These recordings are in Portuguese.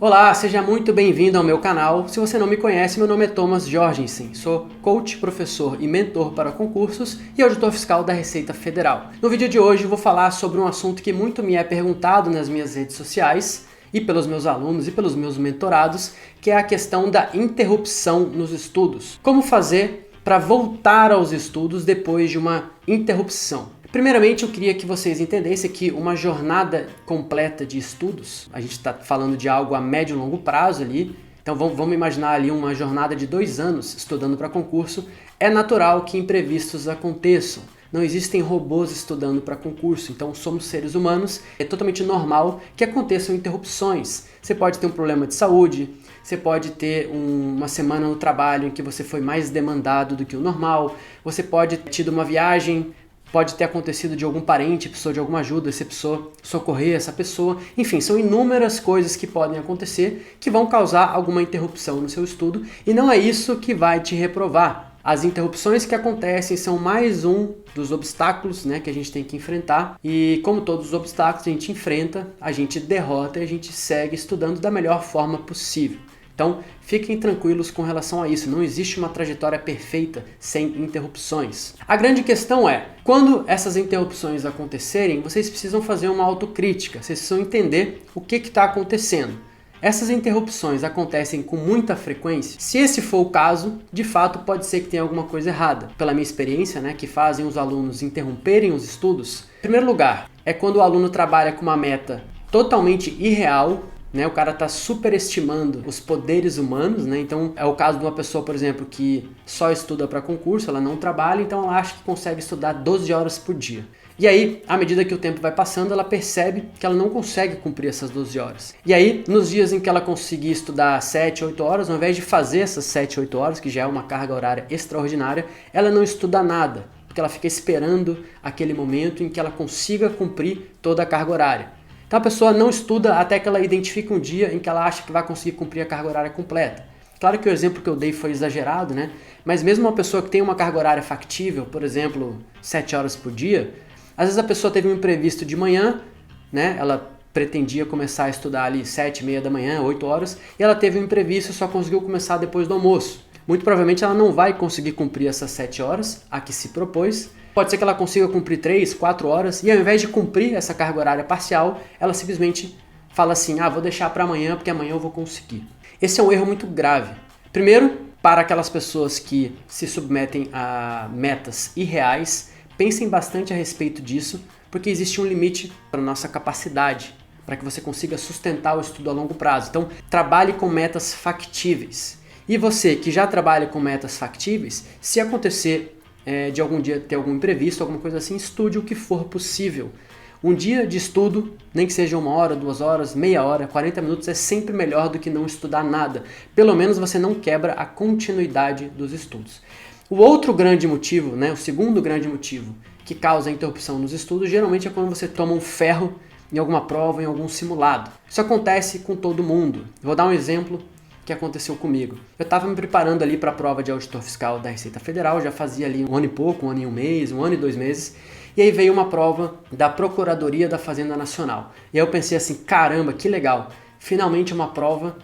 Olá, seja muito bem-vindo ao meu canal. Se você não me conhece, meu nome é Thomas Jorgensen. Sou coach, professor e mentor para concursos e auditor fiscal da Receita Federal. No vídeo de hoje eu vou falar sobre um assunto que muito me é perguntado nas minhas redes sociais e pelos meus alunos e pelos meus mentorados, que é a questão da interrupção nos estudos. Como fazer para voltar aos estudos depois de uma interrupção? Primeiramente, eu queria que vocês entendessem que uma jornada completa de estudos, a gente está falando de algo a médio e longo prazo ali, então vamos imaginar ali uma jornada de 2 anos estudando para concurso, é natural que imprevistos aconteçam. Não existem robôs estudando para concurso, então somos seres humanos, é totalmente normal que aconteçam interrupções. Você pode ter um problema de saúde, você pode ter uma semana no trabalho em que você foi mais demandado do que o normal, você pode ter tido uma viagem, pode ter acontecido de algum parente, precisou de alguma ajuda, você precisou socorrer essa pessoa. Enfim, são inúmeras coisas que podem acontecer que vão causar alguma interrupção no seu estudo e não é isso que vai te reprovar. As interrupções que acontecem são mais um dos obstáculos, que a gente tem que enfrentar e como todos os obstáculos a gente enfrenta, a gente derrota e a gente segue estudando da melhor forma possível. Então, fiquem tranquilos com relação a isso, não existe uma trajetória perfeita sem interrupções. A grande questão é, quando essas interrupções acontecerem, vocês precisam fazer uma autocrítica, vocês precisam entender o que está acontecendo. Essas interrupções acontecem com muita frequência? Se esse for o caso, de fato pode ser que tenha alguma coisa errada. Pela minha experiência, que fazem os alunos interromperem os estudos, em primeiro lugar, é quando o aluno trabalha com uma meta totalmente irreal, o cara está superestimando os poderes humanos, então é o caso de uma pessoa, por exemplo, que só estuda para concurso, ela não trabalha, então ela acha que consegue estudar 12 horas por dia. E aí, à medida que o tempo vai passando, ela percebe que ela não consegue cumprir essas 12 horas. E aí, nos dias em que ela conseguir estudar 7, 8 horas, ao invés de fazer essas 7, 8 horas, que já é uma carga horária extraordinária, ela não estuda nada, porque ela fica esperando aquele momento em que ela consiga cumprir toda a carga horária. Então a pessoa não estuda até que ela identifique um dia em que ela acha que vai conseguir cumprir a carga horária completa. Claro que o exemplo que eu dei foi exagerado, mas mesmo uma pessoa que tem uma carga horária factível, por exemplo, 7 horas por dia, às vezes a pessoa teve um imprevisto de manhã, ela pretendia começar a estudar ali 7:30 da manhã, 8 horas, e ela teve um imprevisto e só conseguiu começar depois do almoço. Muito provavelmente ela não vai conseguir cumprir essas 7 horas a que se propôs. Pode ser que ela consiga cumprir 3, 4 horas e ao invés de cumprir essa carga horária parcial, ela simplesmente fala assim, vou deixar para amanhã porque amanhã eu vou conseguir. Esse é um erro muito grave. Primeiro, para aquelas pessoas que se submetem a metas irreais, pensem bastante a respeito disso, porque existe um limite para a nossa capacidade, para que você consiga sustentar o estudo a longo prazo. Então, trabalhe com metas factíveis. E você que já trabalha com metas factíveis, se acontecer de algum dia ter algum imprevisto, alguma coisa assim, estude o que for possível. Um dia de estudo, nem que seja 1 hora, 2 horas, meia hora, 40 minutos, é sempre melhor do que não estudar nada. Pelo menos você não quebra a continuidade dos estudos. O outro grande motivo, o segundo grande motivo que causa interrupção nos estudos, geralmente é quando você toma um ferro em alguma prova, em algum simulado. Isso acontece com todo mundo. Vou dar um exemplo que aconteceu comigo. Eu estava me preparando ali para a prova de auditor fiscal da Receita Federal, já fazia ali 1 ano e pouco, 1 ano e 1 mês, 1 ano e 2 meses, e aí veio uma prova da Procuradoria da Fazenda Nacional. E aí eu pensei assim, caramba, que legal, finalmente uma prova,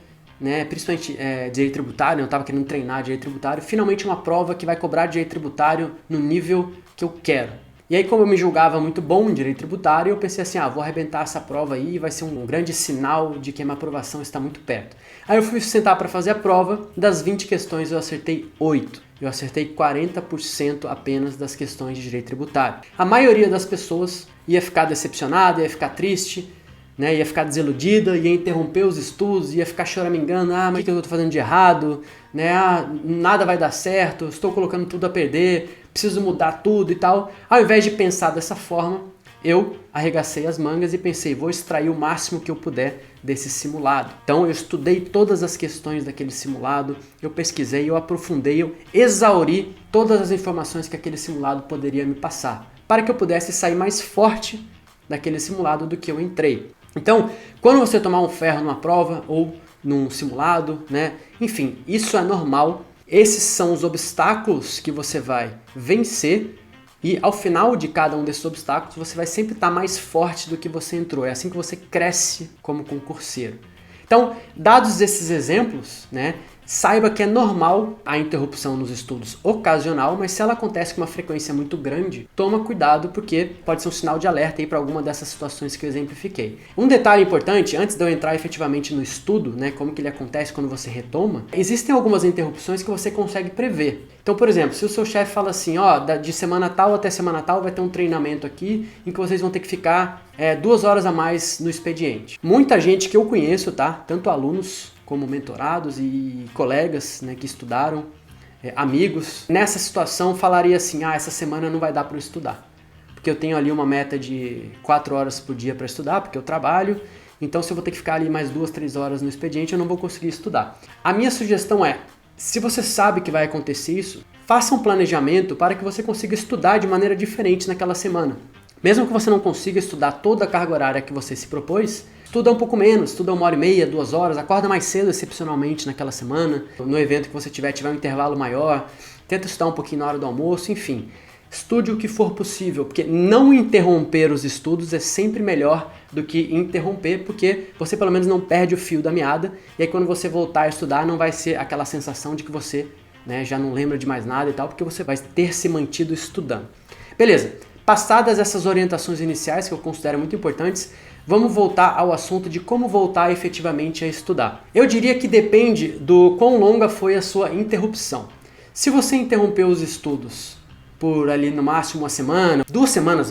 principalmente direito tributário, eu estava querendo treinar direito tributário, finalmente uma prova que vai cobrar direito tributário no nível que eu quero. E aí, como eu me julgava muito bom em direito tributário, eu pensei assim, vou arrebentar essa prova aí e vai ser um grande sinal de que a minha aprovação está muito perto. Aí eu fui sentar para fazer a prova, das 20 questões eu acertei 8. Eu acertei 40% apenas das questões de direito tributário. A maioria das pessoas ia ficar decepcionada, ia ficar triste, ia ficar desiludida, ia interromper os estudos, ia ficar choramingando, mas o que eu estou fazendo de errado, nada vai dar certo, estou colocando tudo a perder, preciso mudar tudo e tal. Ao invés de pensar dessa forma, eu arregacei as mangas e pensei, vou extrair o máximo que eu puder desse simulado. Então eu estudei todas as questões daquele simulado, eu pesquisei, eu aprofundei, eu exauri todas as informações que aquele simulado poderia me passar, para que eu pudesse sair mais forte daquele simulado do que eu entrei. Então, quando você tomar um ferro numa prova ou num simulado, enfim, isso é normal. Esses são os obstáculos que você vai vencer e ao final de cada um desses obstáculos você vai sempre estar mais forte do que você entrou. É assim que você cresce como concurseiro. Então, dados esses exemplos, né, saiba que é normal a interrupção nos estudos ocasional, mas se ela acontece com uma frequência muito grande, toma cuidado porque pode ser um sinal de alerta aí para alguma dessas situações que eu exemplifiquei. Um detalhe importante, antes de eu entrar efetivamente no estudo, né, como que ele acontece quando você retoma, existem algumas interrupções que você consegue prever. Então, por exemplo, se o seu chefe fala assim, ó, de semana tal até semana tal vai ter um treinamento aqui em que vocês vão ter que ficar 2 horas a mais no expediente. Muita gente que eu conheço, tá? Tanto alunos como mentorados e colegas, né, que estudaram, amigos, nessa situação falaria assim, essa semana não vai dar para eu estudar, porque eu tenho ali uma meta de 4 horas por dia para estudar, porque eu trabalho, então se eu vou ter que ficar ali mais 2, 3 horas no expediente, eu não vou conseguir estudar. A minha sugestão é, se você sabe que vai acontecer isso, faça um planejamento para que você consiga estudar de maneira diferente naquela semana. Mesmo que você não consiga estudar toda a carga horária que você se propôs, estuda um pouco menos, estuda 1h30, 2 horas, acorda mais cedo excepcionalmente naquela semana, no evento que você tiver um intervalo maior, tenta estudar um pouquinho na hora do almoço, enfim. Estude o que for possível, porque não interromper os estudos é sempre melhor do que interromper, porque você pelo menos não perde o fio da meada, e aí quando você voltar a estudar não vai ser aquela sensação de que você, né, já não lembra de mais nada e tal, porque você vai ter se mantido estudando. Beleza, passadas essas orientações iniciais, que eu considero muito importantes, vamos voltar ao assunto de como voltar efetivamente a estudar. Eu diria que depende do quão longa foi a sua interrupção. Se você interrompeu os estudos por ali no máximo uma semana, 2 semanas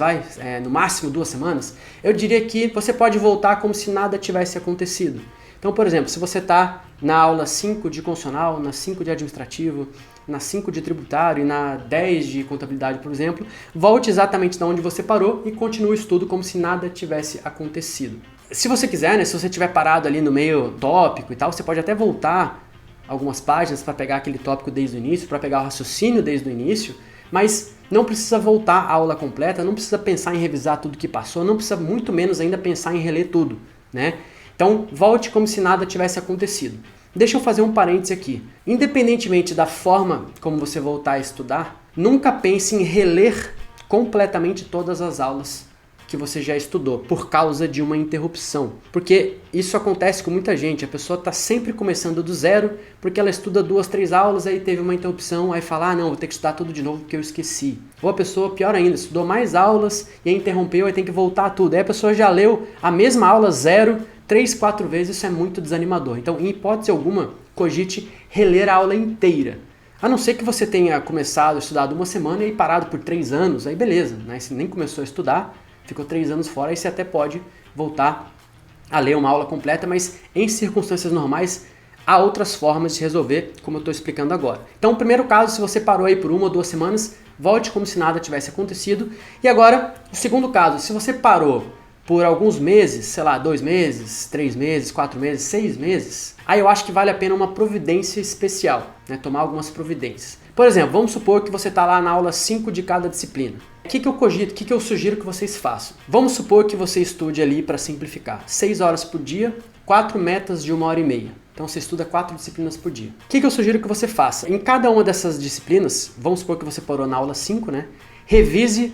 no máximo 2 semanas, eu diria que você pode voltar como se nada tivesse acontecido. Então, por exemplo, se você está na aula 5 de constitucional, na 5 de administrativo, na 5 de tributário e na 10 de contabilidade, por exemplo, volte exatamente de onde você parou e continue o estudo como se nada tivesse acontecido. Se você quiser, né, se você estiver parado ali no meio tópico e tal, você pode até voltar algumas páginas para pegar aquele tópico desde o início, para pegar o raciocínio desde o início, mas não precisa voltar à aula completa, não precisa pensar em revisar tudo que passou, não precisa muito menos ainda pensar em reler tudo, né? Então, volte como se nada tivesse acontecido. Deixa eu fazer um parêntese aqui. Independentemente da forma como você voltar a estudar, nunca pense em reler completamente todas as aulas que você já estudou por causa de uma interrupção. Porque isso acontece com muita gente. A pessoa está sempre começando do zero porque ela estuda 2, 3 aulas, aí teve uma interrupção, aí fala, não, vou ter que estudar tudo de novo porque eu esqueci. Ou a pessoa, pior ainda, estudou mais aulas e aí interrompeu, aí tem que voltar tudo. Aí a pessoa já leu a mesma aula 3, 4 vezes, isso é muito desanimador. Então, em hipótese alguma, cogite reler a aula inteira. A não ser que você tenha começado a estudar 1 semana e parado por 3 anos, aí beleza, né? Você nem começou a estudar, ficou 3 anos fora, aí você até pode voltar a ler uma aula completa, mas em circunstâncias normais, há outras formas de resolver, como eu estou explicando agora. Então, o primeiro caso, se você parou aí por 1 ou 2 semanas, volte como se nada tivesse acontecido. E agora, o segundo caso, se você parou por alguns meses, sei lá, 2 meses, 3 meses, 4 meses, 6 meses, aí eu acho que vale a pena uma providência especial, né? Tomar algumas providências. Por exemplo, vamos supor que você está lá na aula 5 de cada disciplina. O que eu cogito, o que eu sugiro que vocês façam? Vamos supor que você estude ali, para simplificar, 6 horas por dia, 4 metas de 1h30. Então você estuda 4 disciplinas por dia. O que eu sugiro que você faça? Em cada uma dessas disciplinas, vamos supor que você parou na aula 5, né? Revise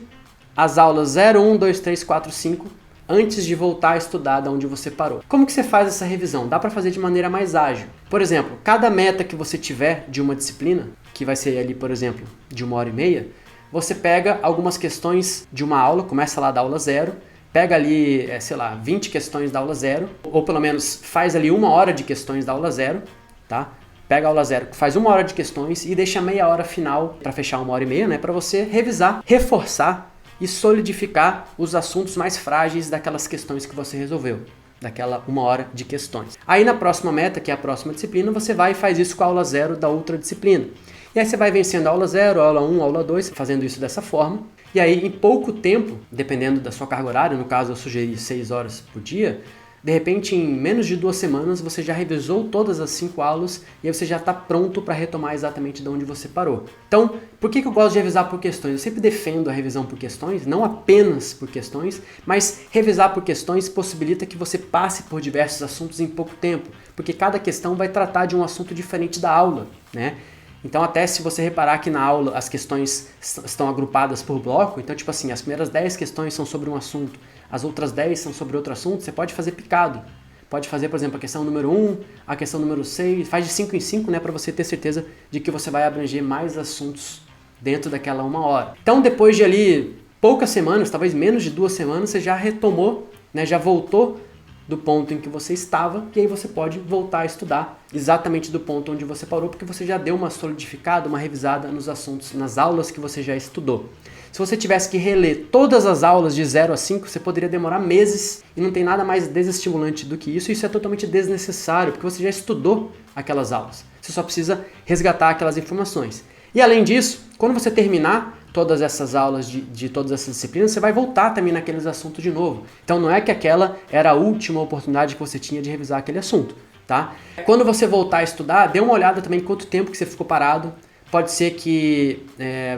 as aulas 0, 1, 2, 3, 4, 5, antes de voltar a estudar da onde você parou. Como que você faz essa revisão? Dá para fazer de maneira mais ágil. Por exemplo, cada meta que você tiver de uma disciplina, que vai ser ali, por exemplo, de 1h30, você pega algumas questões de uma aula, começa lá da aula 0, pega ali, sei lá, 20 questões da aula 0, ou pelo menos faz ali 1 hora de questões da aula 0, tá? Pega a aula 0, faz 1 hora de questões e deixa meia hora final para fechar 1h30, né? Para você revisar, reforçar e solidificar os assuntos mais frágeis daquelas questões que você resolveu, daquela 1 hora de questões. Aí na próxima meta, que é a próxima disciplina, você vai e faz isso com a aula 0 da outra disciplina. E aí você vai vencendo a aula 0, a aula 1, a aula 2, fazendo isso dessa forma. E aí em pouco tempo, dependendo da sua carga horária, no caso eu sugeri 6 horas por dia, de repente em menos de 2 semanas você já revisou todas as 5 aulas e aí você já está pronto para retomar exatamente de onde você parou. Então, por que eu gosto de revisar por questões? Eu sempre defendo a revisão por questões, não apenas por questões, mas revisar por questões possibilita que você passe por diversos assuntos em pouco tempo, porque cada questão vai tratar de um assunto diferente da aula, né? Então até se você reparar que na aula as questões estão agrupadas por bloco, então tipo assim, as primeiras 10 questões são sobre um assunto, as outras 10 são sobre outro assunto, você pode fazer picado, pode fazer, por exemplo, a questão número 1, a questão número 6, faz de 5 em 5, né, para você ter certeza de que você vai abranger mais assuntos dentro daquela 1 hora. Então, depois de ali poucas semanas, talvez menos de 2 semanas, você já retomou, né, já voltou do ponto em que você estava, e aí você pode voltar a estudar exatamente do ponto onde você parou, porque você já deu uma solidificada, uma revisada nos assuntos, nas aulas que você já estudou. Se você tivesse que reler todas as aulas de 0 a 5, você poderia demorar meses, e não tem nada mais desestimulante do que isso, e isso é totalmente desnecessário, porque você já estudou aquelas aulas. Você só precisa resgatar aquelas informações. E além disso, quando você terminar todas essas aulas de todas essas disciplinas, você vai voltar também naqueles assuntos de novo. Então não é que aquela era a última oportunidade que você tinha de revisar aquele assunto, tá? Quando você voltar a estudar, dê uma olhada também em quanto tempo que você ficou parado. Pode ser que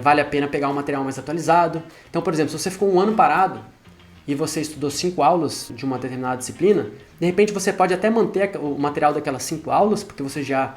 vale a pena pegar um material mais atualizado. Então, por exemplo, se você ficou 1 ano parado e você estudou 5 aulas de uma determinada disciplina, de repente você pode até manter o material daquelas 5 aulas, porque você já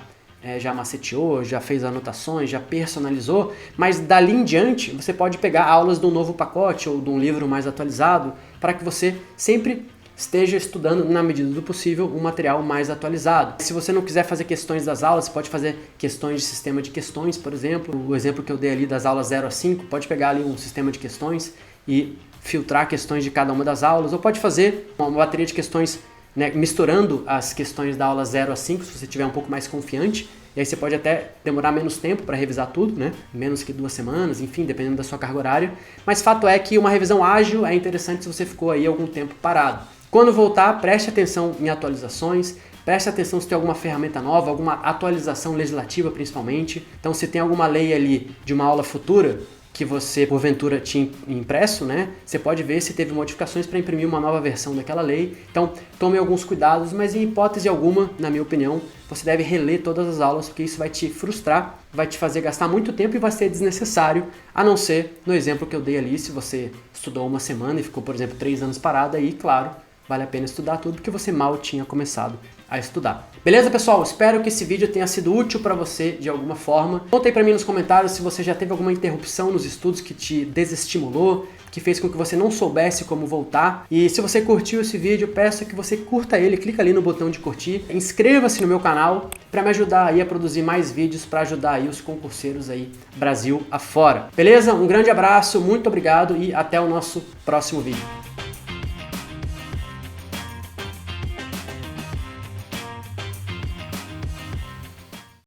maceteou, já fez anotações, já personalizou, mas dali em diante você pode pegar aulas de um novo pacote ou de um livro mais atualizado para que você sempre esteja estudando, na medida do possível, um material mais atualizado. Se você não quiser fazer questões das aulas, você pode fazer questões de sistema de questões, por exemplo. O exemplo que eu dei ali das aulas 0 a 5, pode pegar ali um sistema de questões e filtrar questões de cada uma das aulas, ou pode fazer uma bateria de questões, né, misturando as questões da aula 0 a 5, se você estiver um pouco mais confiante, e aí você pode até demorar menos tempo para revisar tudo, né? Menos que 2 semanas, enfim, dependendo da sua carga horária. Mas fato é que uma revisão ágil é interessante se você ficou aí algum tempo parado. Quando voltar, preste atenção em atualizações, preste atenção se tem alguma ferramenta nova, alguma atualização legislativa principalmente. Então, se tem alguma lei ali de uma aula futura que você, porventura, tinha impresso, né? Você pode ver se teve modificações para imprimir uma nova versão daquela lei. Então, tome alguns cuidados, mas em hipótese alguma, na minha opinião, você deve reler todas as aulas, porque isso vai te frustrar, vai te fazer gastar muito tempo e vai ser desnecessário, a não ser no exemplo que eu dei ali, se você estudou 1 semana e ficou, por exemplo, 3 anos parado, aí, claro, vale a pena estudar tudo, porque você mal tinha começado a estudar. Beleza, pessoal? Espero que esse vídeo tenha sido útil para você de alguma forma. Conta aí para mim nos comentários se você já teve alguma interrupção nos estudos que te desestimulou, que fez com que você não soubesse como voltar. E se você curtiu esse vídeo, peço que você curta ele, clica ali no botão de curtir, inscreva-se no meu canal para me ajudar aí a produzir mais vídeos, para ajudar aí os concurseiros aí Brasil afora. Beleza? Um grande abraço, muito obrigado e até o nosso próximo vídeo.